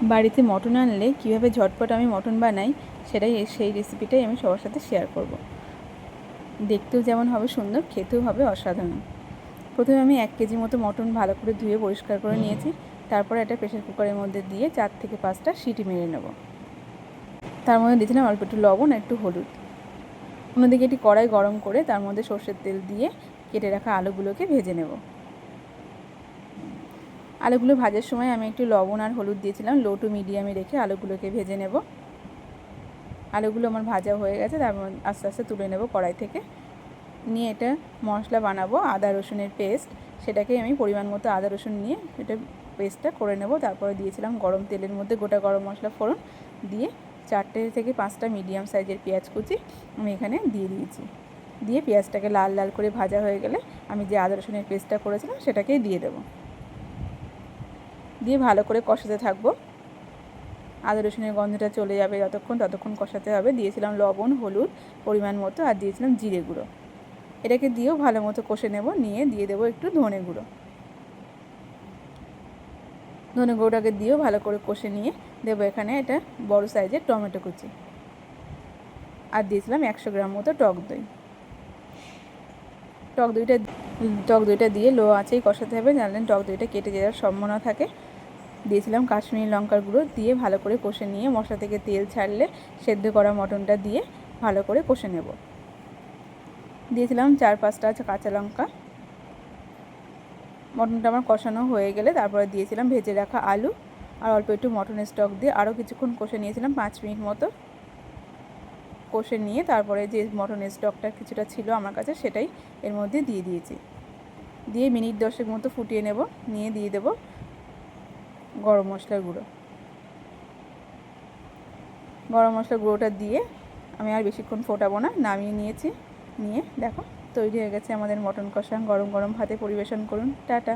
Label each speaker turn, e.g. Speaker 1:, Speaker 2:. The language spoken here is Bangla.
Speaker 1: বাড়িতে মটন আনলে কীভাবে ঝটপট আমি মটন বানাই সেই রেসিপিটাই আমি সবার সাথে শেয়ার করব। দেখতেও যেমন হবে সুন্দর, খেতেও হবে অসাধারণ। প্রথমে আমি 1 কেজি মতো মটন ভালো করে ধুয়ে পরিষ্কার করে নিয়েছি। তারপরে একটা প্রেসার কুকারের মধ্যে দিয়ে 4 থেকে 5টা সিটি মেরে নেব। তার মধ্যে দিয়েছিলাম অল্প একটু লবণ আর একটু হলুদ। অন্যদিকে একটি কড়াই গরম করে তার মধ্যে সর্ষের তেল দিয়ে কেটে রাখা আলুগুলোকে ভেজে নেব। আলুগুলো ভাজার সময় আমি একটু লবণ আর হলুদ দিয়েছিলাম। লো টু মিডিয়ামে রেখে আলুগুলোকে ভেজে নেব। আলুগুলো আমার ভাজা হয়ে গেছে, তারপর আস্তে আস্তে তুলে নেব কড়াই থেকে। নিয়ে এটা মশলা বানাবো, আদা রসুনের পেস্ট। সেটাকে আমি পরিমাণ মতো আদা রসুন নিয়ে এটা পেস্টটা করে নেব। তারপরে দিয়েছিলাম গরম তেলের মধ্যে গোটা গরম মশলা ফোড়ন দিয়ে 4 থেকে 5টা মিডিয়াম সাইজের পেঁয়াজ কুচি আমি এখানে দিয়ে দিয়েছি। দিয়ে পেঁয়াজটাকে লাল লাল করে ভাজা হয়ে গেলে আমি যে আদা রসুনের পেস্টটা করেছিলাম সেটাকেই দিয়ে দেবো। দিয়ে ভালো করে কষাতে থাকবো। আদা রসুনের গন্ধটা চলে যাবে ততক্ষণ কষাতে হবে। দিয়েছিলাম লবণ, হলুদ পরিমাণ মতো, আর দিয়েছিলাম জিরে গুঁড়ো। এটাকে দিয়েও ভালো মতো কষে নেব। নিয়ে দিয়ে দেবো একটু ধনে গুঁড়ো। ধনে গুঁড়োটাকে দিয়েও ভালো করে কষে নিয়ে দেবো এখানে এটা বড় সাইজের টমেটো কুচি। আর দিয়েছিলাম 100 গ্রাম মতো টক দই। টক দইটা দিয়ে লো আঁচেই কষাতে হবে, জানলেন টক দইটা কেটে যাওয়ার সম্ভাবনা থাকে। দিয়েছিলাম কাশ্মীরি লঙ্কার গুঁড়ো, দিয়ে ভালো করে কষে নিয়ে মশলা থেকে তেল ছাড়লে সেদ্ধ করা মটনটা দিয়ে ভালো করে কষে নেব। দিয়েছিলাম 4-5টা কাঁচা লঙ্কা। মটনটা আমার কষানো হয়ে গেলে তারপরে দিয়েছিলাম ভেজে রাখা আলু আর অল্প একটু মটনের স্টক দিয়ে আরও কিছুক্ষণ কষে নিয়েছিলাম, 5 মিনিট মতো কষে নিয়ে তারপরে যে মটনের স্টকটা কিছুটা ছিল আমার কাছে সেটাই এর মধ্যে দিয়ে দিয়েছি। দিয়ে মিনিট 10 মতো ফুটিয়ে নেব। নিয়ে দিয়ে দেব গরম মশলার গুঁড়ো। গরম মশলার গুঁড়োটা দিয়ে আমি আর বেশিক্ষণ ফোটাবো না, নামিয়ে নিয়েছি। নিয়ে দেখো তৈরি হয়ে গেছে আমাদের মটন কষা। গরম গরম ভাতে পরিবেশন করুন। টাটা।